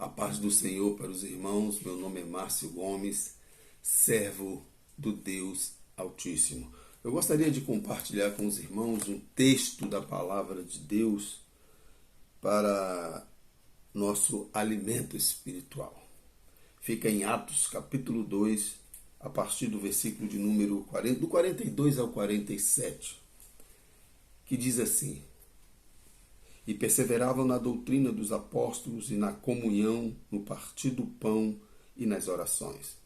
A paz do Senhor para os irmãos. Meu nome é Márcio Gomes, servo do Deus Altíssimo. Eu gostaria de compartilhar com os irmãos um texto da palavra de Deus para nosso alimento espiritual. Fica em Atos capítulo 2, a partir do versículo de número 40, do 42 ao 47, que diz assim: E perseveravam na doutrina dos apóstolos e na comunhão, no partir do pão e nas orações.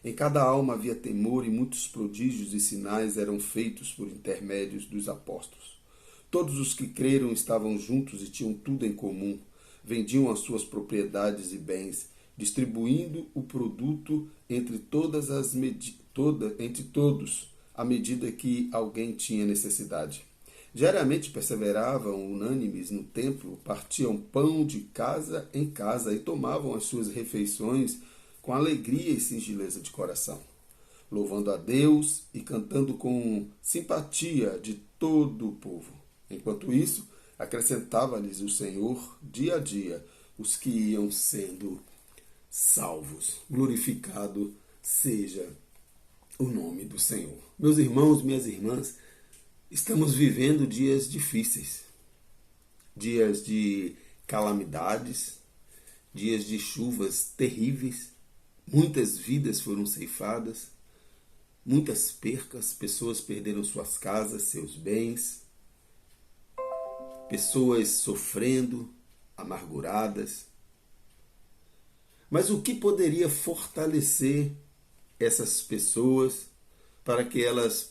Em cada alma havia temor e muitos prodígios e sinais eram feitos por intermédios dos apóstolos. Todos os que creram estavam juntos e tinham tudo em comum. Vendiam as suas propriedades e bens, distribuindo o produto entre todos, à medida que alguém tinha necessidade. Diariamente perseveravam unânimes no templo, partiam pão de casa em casa e tomavam as suas refeições com alegria e singeleza de coração, louvando a Deus e cantando com simpatia de todo o povo. Enquanto isso, acrescentava-lhes o Senhor dia a dia os que iam sendo salvos. Glorificado seja o nome do Senhor. Meus irmãos, minhas irmãs, estamos vivendo dias difíceis, dias de calamidades, dias de chuvas terríveis. Muitas vidas foram ceifadas, muitas percas, pessoas perderam suas casas, seus bens, pessoas sofrendo, amarguradas. Mas o que poderia fortalecer essas pessoas para que elas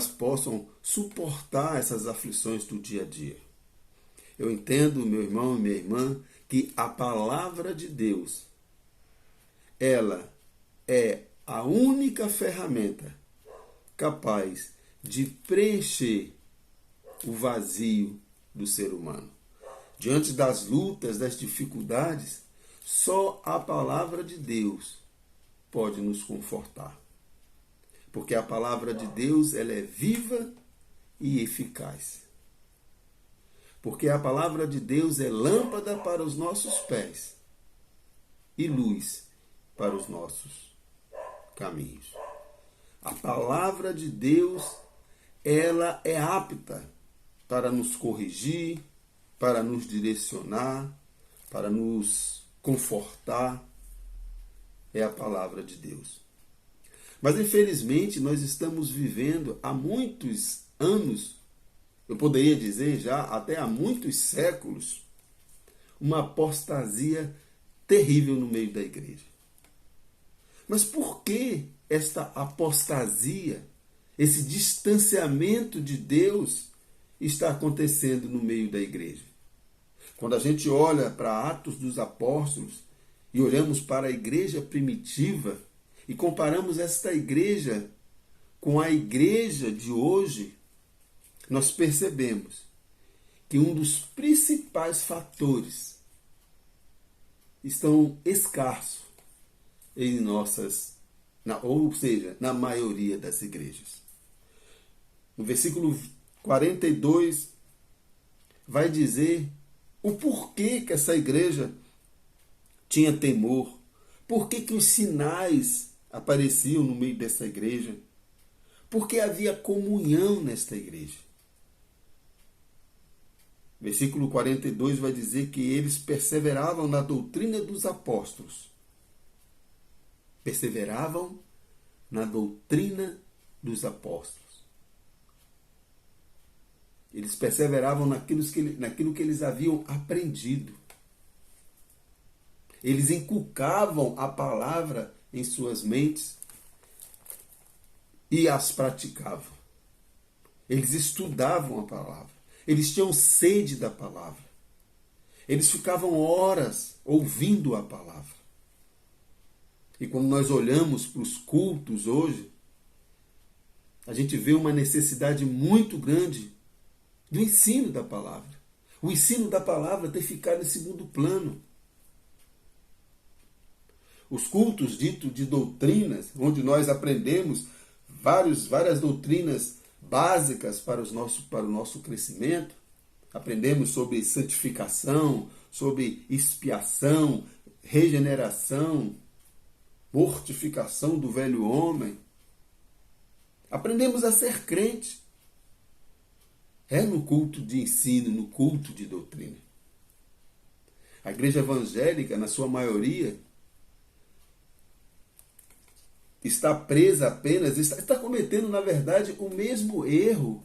possam suportar essas aflições do dia a dia? Eu entendo, meu irmão e minha irmã, que a palavra de Deus, ela é a única ferramenta capaz de preencher o vazio do ser humano. Diante das lutas, das dificuldades, só a palavra de Deus pode nos confortar. Porque a palavra de Deus, ela é viva e eficaz. Porque a palavra de Deus é lâmpada para os nossos pés e luz para os nossos caminhos. A palavra de Deus, ela é apta para nos corrigir, para nos direcionar, para nos confortar. É a palavra de Deus. Mas, infelizmente, nós estamos vivendo há muitos anos, eu poderia dizer já até há muitos séculos, uma apostasia terrível no meio da igreja. Mas por que esta apostasia, esse distanciamento de Deus está acontecendo no meio da igreja? Quando a gente olha para Atos dos Apóstolos e olhamos para a igreja primitiva e comparamos esta igreja com a igreja de hoje, nós percebemos que um dos principais fatores estão escassos em na maioria das igrejas. No versículo 42 vai dizer o porquê que essa igreja tinha temor, por que os sinais apareciam no meio dessa igreja, porque havia comunhão nesta igreja. Versículo 42 vai dizer que eles perseveravam na doutrina dos apóstolos. Perseveravam na doutrina dos apóstolos. Eles perseveravam naquilo que eles haviam aprendido. Eles inculcavam a palavra em suas mentes e as praticavam. Eles estudavam a palavra. Eles tinham sede da palavra. Eles ficavam horas ouvindo a palavra. E quando nós olhamos para os cultos hoje, a gente vê uma necessidade muito grande do ensino da palavra. O ensino da palavra tem ficado em segundo plano. Os cultos ditos de doutrinas, onde nós aprendemos várias doutrinas básicas para o nosso crescimento, aprendemos sobre santificação, sobre expiação, regeneração, mortificação do velho homem. Aprendemos a ser crente. É no culto de ensino, no culto de doutrina. A igreja evangélica, na sua maioria, está presa apenas, está cometendo, na verdade, o mesmo erro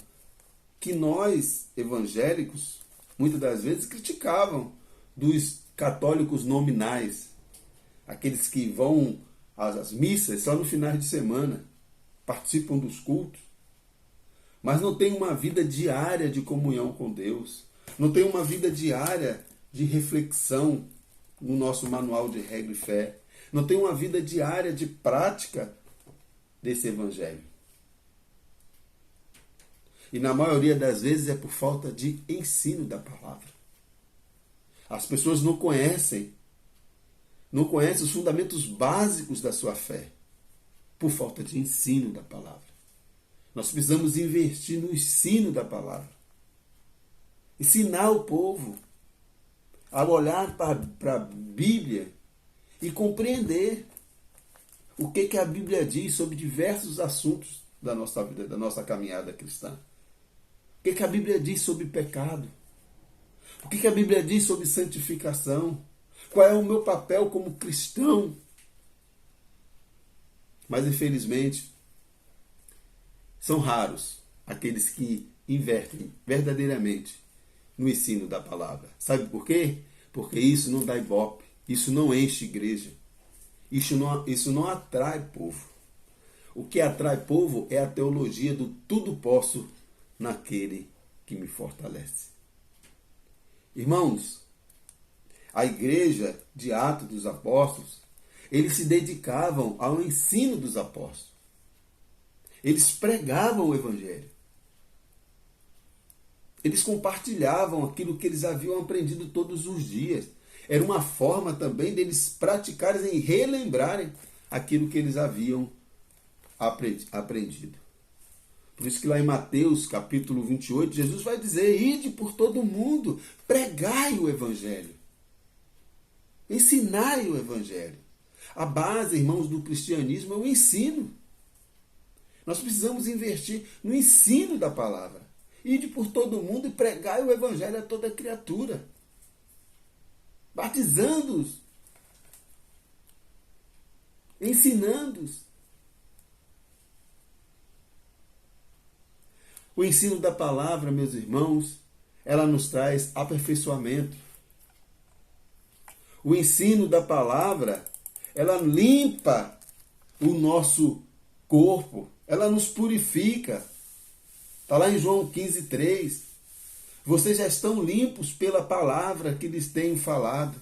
que nós, evangélicos, muitas das vezes criticavam dos católicos nominais. Aqueles que vão às missas só no final de semana, participam dos cultos, mas não tem uma vida diária de comunhão com Deus, não tem uma vida diária de reflexão no nosso manual de regra e fé, não tem uma vida diária de prática desse evangelho. E na maioria das vezes é por falta de ensino da palavra. As pessoas não conhecem os fundamentos básicos da sua fé, por falta de ensino da palavra. Nós precisamos investir no ensino da palavra. Ensinar o povo a olhar para a Bíblia e compreender o que a Bíblia diz sobre diversos assuntos da nossa vida, da nossa caminhada cristã. O que a Bíblia diz sobre pecado? O que a Bíblia diz sobre santificação? Qual é o meu papel como cristão? Mas, infelizmente, são raros aqueles que invertem verdadeiramente no ensino da palavra. Sabe por quê? Porque isso não dá ibope, isso não enche igreja, isso não atrai povo. O que atrai povo é a teologia do tudo posso naquele que me fortalece. Irmãos, a igreja de Atos dos Apóstolos, eles se dedicavam ao ensino dos apóstolos. Eles pregavam o evangelho. Eles compartilhavam aquilo que eles haviam aprendido todos os dias. Era uma forma também deles praticarem e relembrarem aquilo que eles haviam aprendido. Por isso que lá em Mateus, capítulo 28, Jesus vai dizer: ide por todo o mundo, pregai o evangelho. Ensinai o evangelho. A base, irmãos, do cristianismo é o ensino. Nós precisamos investir no ensino da palavra. Ide por todo o mundo e pregai o evangelho a toda criatura. Batizando-os. Ensinando-os. O ensino da palavra, meus irmãos, ela nos traz aperfeiçoamento. O ensino da palavra, ela limpa o nosso corpo, ela nos purifica. Está lá em João 15:3. Vocês já estão limpos pela palavra que lhes tenho falado.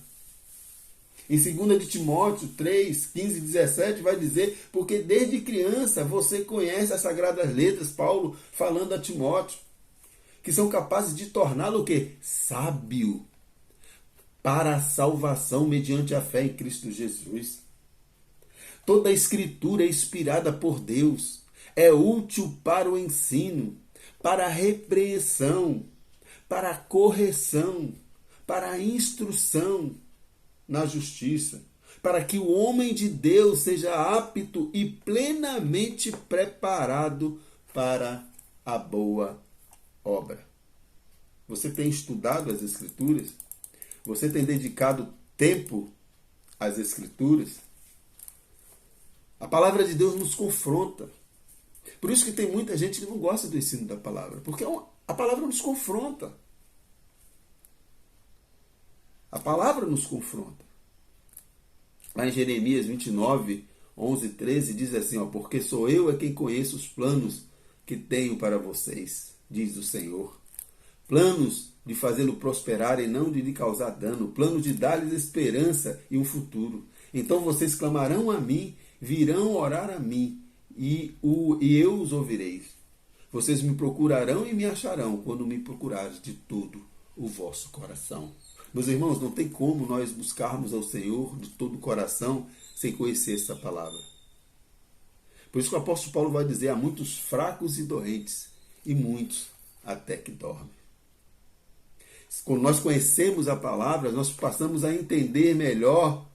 Em 2 de Timóteo 3, 15 e 17 vai dizer: porque desde criança você conhece as sagradas letras, Paulo falando a Timóteo, que são capazes de torná-lo o quê? Sábio para a salvação mediante a fé em Cristo Jesus. Toda a escritura é inspirada por Deus, é útil para o ensino, para a repreensão, para a correção, para a instrução na justiça, para que o homem de Deus seja apto e plenamente preparado para a boa obra. Você tem estudado as Escrituras? Você tem dedicado tempo às Escrituras? A palavra de Deus nos confronta. Por isso que tem muita gente que não gosta do ensino da palavra, porque a palavra nos confronta. A palavra nos confronta. Lá em Jeremias 29, 11 e 13, diz assim: porque sou eu quem conheço os planos que tenho para vocês, diz o Senhor. Planos de fazê-lo prosperar e não de lhe causar dano, planos de dar-lhes esperança e um futuro. Então vocês clamarão a mim, virão orar a mim, e eu os ouvireis. Vocês me procurarão e me acharão, quando me procurares de todo o vosso coração. Meus irmãos, não tem como nós buscarmos ao Senhor de todo o coração sem conhecer essa palavra. Por isso que o apóstolo Paulo vai dizer: há muitos fracos e doentes, e muitos até que dormem. Quando nós conhecemos a palavra, nós passamos a entender melhor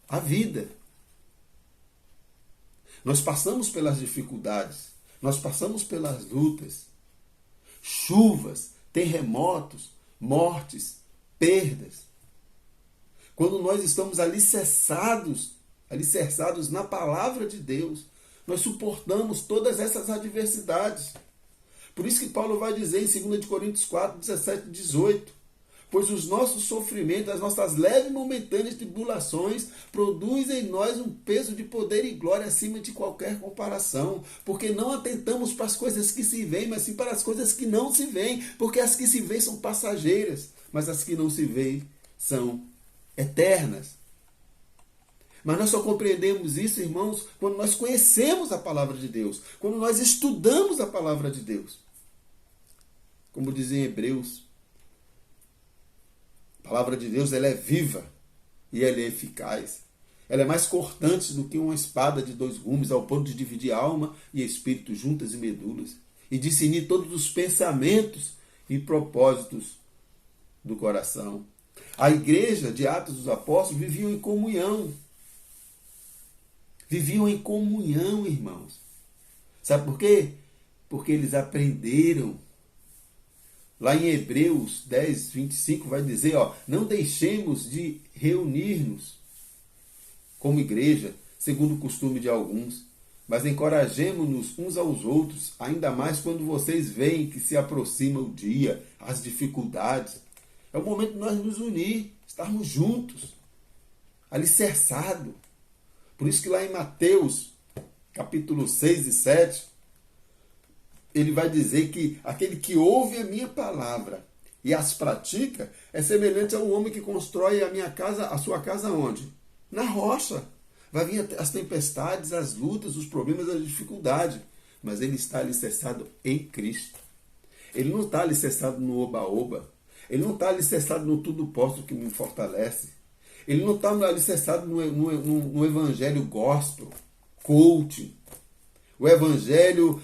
a vida. Nós passamos pelas dificuldades, nós passamos pelas lutas, chuvas, terremotos, mortes, perdas. Quando nós estamos alicerçados na palavra de Deus, nós suportamos todas essas adversidades. Por isso que Paulo vai dizer em 2 Coríntios 4, 17 e 18, pois os nossos sofrimentos, as nossas leves e momentâneas tribulações, produzem em nós um peso de poder e glória acima de qualquer comparação, porque não atentamos para as coisas que se veem, mas sim para as coisas que não se veem, porque as que se veem são passageiras, mas as que não se veem são eternas. Mas nós só compreendemos isso, irmãos, quando nós conhecemos a palavra de Deus, quando nós estudamos a palavra de Deus. Como diz em Hebreus, a palavra de Deus ela é viva e ela é eficaz. Ela é mais cortante do que uma espada de 2 gumes, ao ponto de dividir alma e espírito, juntas e medulas, e discernir todos os pensamentos e propósitos do coração. A igreja de Atos dos Apóstolos viviam em comunhão. Viviam em comunhão, irmãos. Sabe por quê? Porque eles aprenderam. Lá em Hebreus 10, 25 vai dizer, não deixemos de reunir-nos como igreja, segundo o costume de alguns, mas encorajemo-nos uns aos outros, ainda mais quando vocês veem que se aproxima o dia, as dificuldades. É o momento de nós nos unir, estarmos juntos, alicerçados. Por isso que lá em Mateus, capítulo 6 e 7, ele vai dizer que aquele que ouve a minha palavra e as pratica é semelhante ao homem que constrói a sua casa onde? Na rocha. Vai vir as tempestades, as lutas, os problemas, as dificuldades. Mas ele está alicerçado em Cristo. Ele não está alicerçado no oba-oba. Ele não está alicerçado no tudo posso que me fortalece. Ele não está alicerçado no evangelho gospel, coaching. O evangelho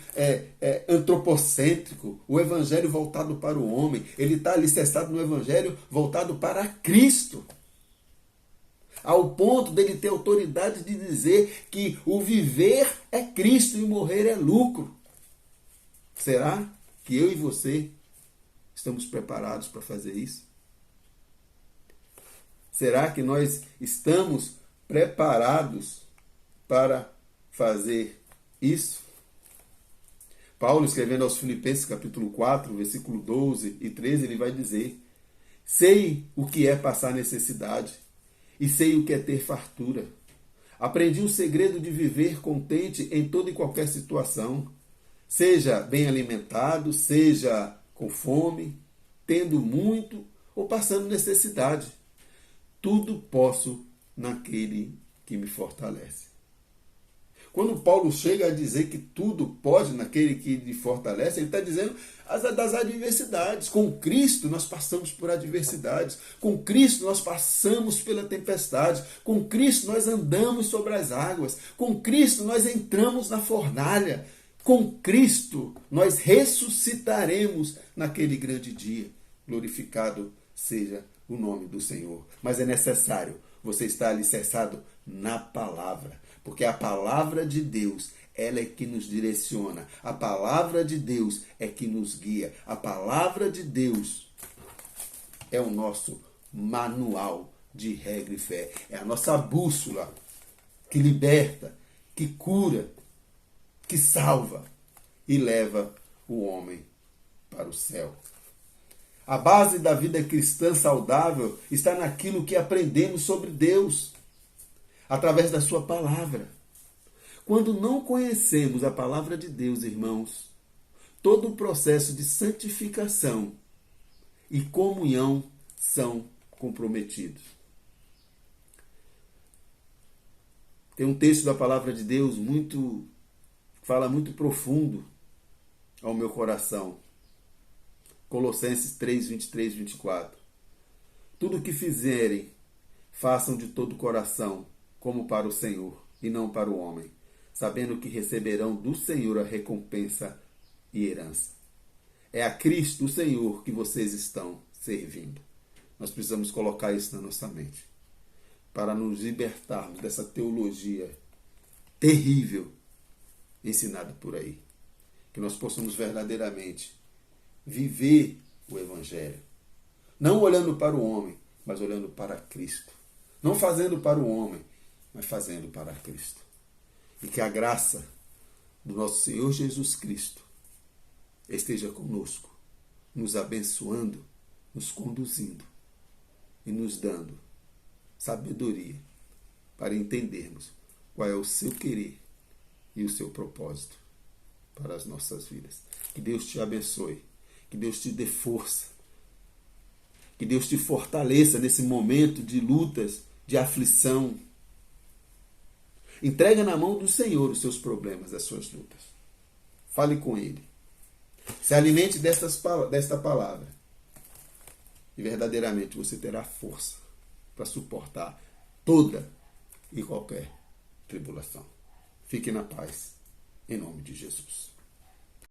antropocêntrico, o evangelho voltado para o homem. Ele está alicerçado no evangelho voltado para Cristo. Ao ponto dele ter autoridade de dizer que o viver é Cristo e o morrer é lucro. Será que eu e você estamos preparados para fazer isso? Será que nós estamos preparados para fazer isso? Paulo, escrevendo aos Filipenses, capítulo 4, versículo 12 e 13, ele vai dizer: sei o que é passar necessidade e sei o que é ter fartura. Aprendi o segredo de viver contente em toda e qualquer situação, seja bem alimentado, seja com fome, tendo muito ou passando necessidade. Tudo posso naquele que me fortalece. Quando Paulo chega a dizer que tudo pode naquele que lhe fortalece, ele está dizendo das adversidades. Com Cristo nós passamos por adversidades. Com Cristo nós passamos pela tempestade. Com Cristo nós andamos sobre as águas. Com Cristo nós entramos na fornalha. Com Cristo nós ressuscitaremos naquele grande dia. Glorificado seja o nome do Senhor. Mas é necessário você estar alicerçado na palavra. Porque a palavra de Deus, ela é que nos direciona. A palavra de Deus é que nos guia. A palavra de Deus é o nosso manual de regra e fé. É a nossa bússola que liberta, que cura, que salva e leva o homem para o céu. A base da vida cristã saudável está naquilo que aprendemos sobre Deus, através da sua palavra. Quando não conhecemos a palavra de Deus, irmãos, todo o processo de santificação e comunhão são comprometidos. Tem um texto da palavra de Deus fala muito profundo ao meu coração. Colossenses 3, 23, 24. Tudo o que fizerem, façam de todo o coração, como para o Senhor, e não para o homem, sabendo que receberão do Senhor a recompensa e herança. É a Cristo, o Senhor, que vocês estão servindo. Nós precisamos colocar isso na nossa mente, para nos libertarmos dessa teologia terrível ensinada por aí. Que nós possamos verdadeiramente viver o Evangelho. Não olhando para o homem, mas olhando para Cristo. Não fazendo para o homem, mas fazendo para Cristo. E que a graça do nosso Senhor Jesus Cristo esteja conosco, nos abençoando, nos conduzindo e nos dando sabedoria para entendermos qual é o seu querer e o seu propósito para as nossas vidas. Que Deus te abençoe, que Deus te dê força, que Deus te fortaleça nesse momento de lutas, de aflição. Entrega na mão do Senhor os seus problemas, as suas lutas. Fale com Ele. Se alimente desta palavra. E verdadeiramente você terá força para suportar toda e qualquer tribulação. Fique na paz, em nome de Jesus.